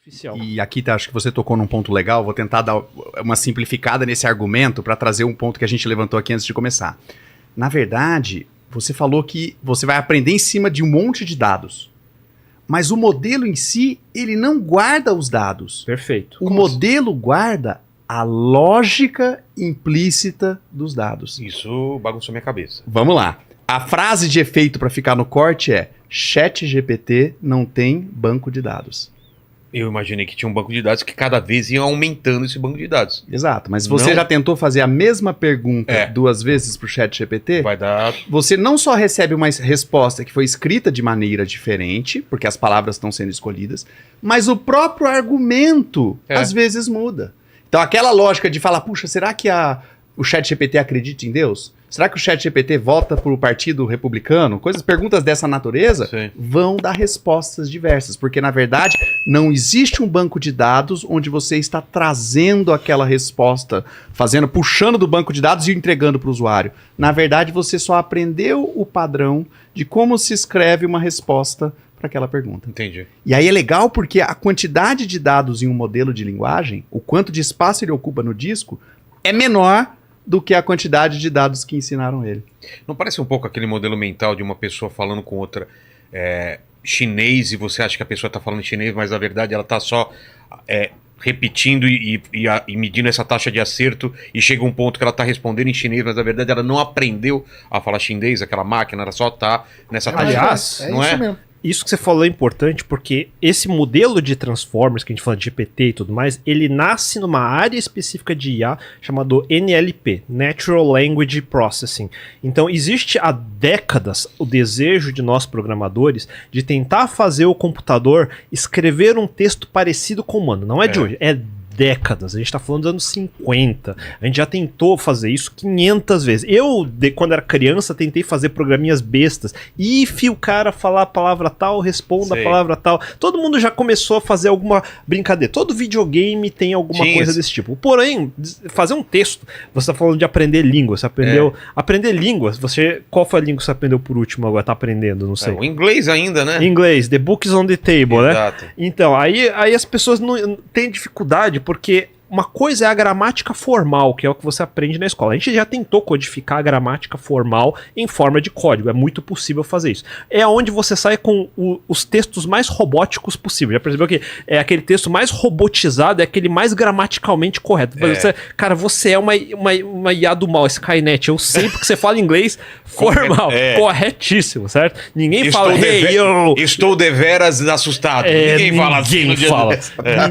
artificial. E aqui acho que você tocou num ponto legal, vou tentar dar uma simplificada nesse argumento para trazer um ponto que a gente levantou aqui antes de começar. Na verdade, você falou que você vai aprender em cima de um monte de dados. Mas o modelo em si, ele não guarda os dados. Perfeito. O modelo guarda a lógica implícita dos dados. Isso bagunçou minha cabeça. Vamos lá. A frase de efeito para ficar no corte é: ChatGPT não tem banco de dados. Eu imaginei que tinha um banco de dados que cada vez ia aumentando esse banco de dados. Exato, mas você Não. já tentou fazer a mesma pergunta 2 vezes para o ChatGPT? Vai dar... Você não só recebe uma resposta que foi escrita de maneira diferente, porque as palavras estão sendo escolhidas, mas o próprio argumento às vezes muda. Então aquela lógica de falar, puxa, será que o ChatGPT acredita em Deus? Será que o ChatGPT vota para o Partido Republicano? Perguntas dessa natureza vão dar respostas diversas, porque na verdade não existe um banco de dados onde você está trazendo aquela resposta, puxando do banco de dados e entregando para o usuário. Na verdade, você só aprendeu o padrão de como se escreve uma resposta para aquela pergunta. Entendi. E aí é legal porque a quantidade de dados em um modelo de linguagem, o quanto de espaço ele ocupa no disco, é menor do que a quantidade de dados que ensinaram ele. Não parece um pouco aquele modelo mental de uma pessoa falando com outra chinês e você acha que a pessoa está falando chinês, mas na verdade ela está só repetindo e medindo essa taxa de acerto e chega um ponto que ela está respondendo em chinês, mas na verdade ela não aprendeu a falar chinês, aquela máquina, ela só está nessa taxa. Aliás, não isso mesmo. Isso que você falou é importante porque esse modelo de Transformers, que a gente fala de GPT e tudo mais, ele nasce numa área específica de IA chamado NLP, Natural Language Processing. Então existe há décadas o desejo de nós programadores de tentar fazer o computador escrever um texto parecido com o humano. Não é de hoje, é décadas, a gente tá falando dos anos 50. A gente já tentou fazer isso 500 vezes. Eu, quando era criança, tentei fazer programinhas bestas. If o cara falar a palavra tal, responda a palavra tal. Todo mundo já começou a fazer alguma brincadeira. Todo videogame tem alguma coisa desse tipo. Porém, fazer um texto, você tá falando de aprender língua. Você aprendeu... Aprender línguas, qual foi a língua que você aprendeu por último agora? Tá aprendendo, não sei. O inglês ainda, né? Inglês, the book is on the table, Exato. né? Então, aí as pessoas não têm dificuldade porque uma coisa é a gramática formal, que é o que você aprende na escola. A gente já tentou codificar a gramática formal em forma de código. É muito possível fazer isso. É onde você sai com os textos mais robóticos possível. Já percebeu que é aquele texto mais robotizado, é aquele mais gramaticalmente correto. Você é uma IA do mal, Skynet. Eu sei porque você fala inglês formal. Corretíssimo, certo? Ninguém fala, estou deveras assustado. Ninguém fala assim.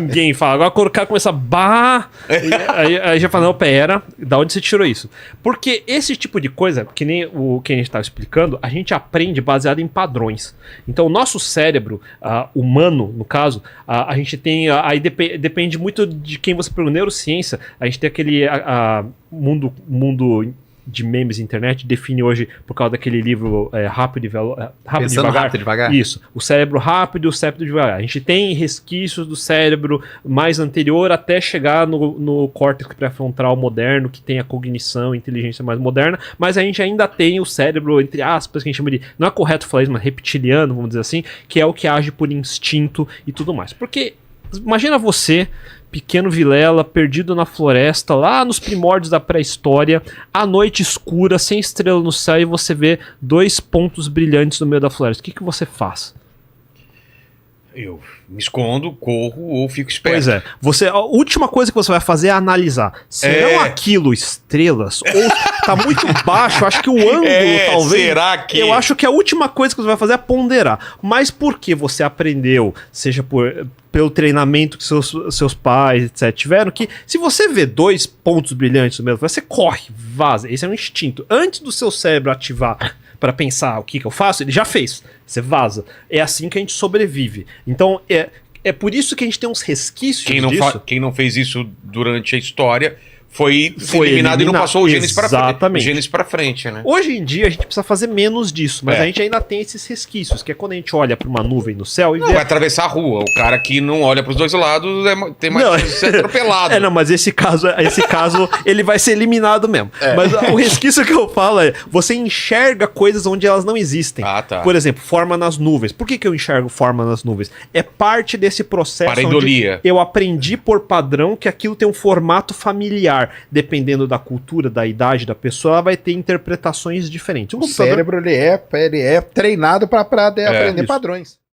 Ninguém fala. Agora quando o cara começa a aí já fala, não, pera, da onde você tirou isso? Porque esse tipo de coisa, que nem o que a gente estava explicando, a gente aprende baseado em padrões. Então o nosso cérebro humano, no caso, a gente tem, aí depende muito de quem você pergunta. Neurociência, a gente tem aquele mundo de memes na internet, define hoje, por causa daquele livro Rápido e Devagar. Isso, o cérebro rápido e o cérebro devagar. A gente tem resquícios do cérebro mais anterior até chegar no córtex pré-frontal moderno, que tem a cognição, a inteligência mais moderna, mas a gente ainda tem o cérebro, entre aspas, que a gente chama de, não é correto falar isso, mas reptiliano, vamos dizer assim, que é o que age por instinto e tudo mais. Porque, imagina você, pequeno Vilela, perdido na floresta, lá nos primórdios da pré-história, à noite escura, sem estrela no céu, e você vê 2 pontos brilhantes no meio da floresta. O que você faz? Eu me escondo, corro ou fico esperto. Pois é. A última coisa que você vai fazer é analisar. Serão aquilo estrelas? Ou tá muito baixo? Acho que o ângulo, talvez. Será que... Eu acho que a última coisa que você vai fazer é ponderar. Mas porque você aprendeu, seja pelo treinamento que seus pais, etc., tiveram, que se você vê 2 pontos brilhantes no meio, você corre, vaza. Esse é um instinto. Antes do seu cérebro ativar para pensar o que eu faço, ele já fez. Você vaza. É assim que a gente sobrevive. Então, é por isso que a gente tem uns resquícios disso. Quem não fez isso durante a história foi eliminado e não passou o Gênesis pra frente. Exatamente. O Gênesis pra frente, né? Hoje em dia a gente precisa fazer menos disso, mas É. a gente ainda tem esses resquícios, que é quando a gente olha pra uma nuvem no céu e Não, vê... vai atravessar a rua. O cara que não olha pros dois lados tem mais Não. chance de ser atropelado. Não, mas esse caso, ele vai ser eliminado mesmo. Mas o resquício que eu falo é, você enxerga coisas onde elas não existem. Ah, tá. Por exemplo, forma nas nuvens. Por que eu enxergo forma nas nuvens? É parte desse processo Pareidolia. onde eu aprendi por padrão que aquilo tem um formato familiar. Dependendo da cultura, da idade da pessoa, ela vai ter interpretações diferentes. O cérebro, ele é treinado para aprender Isso. padrões.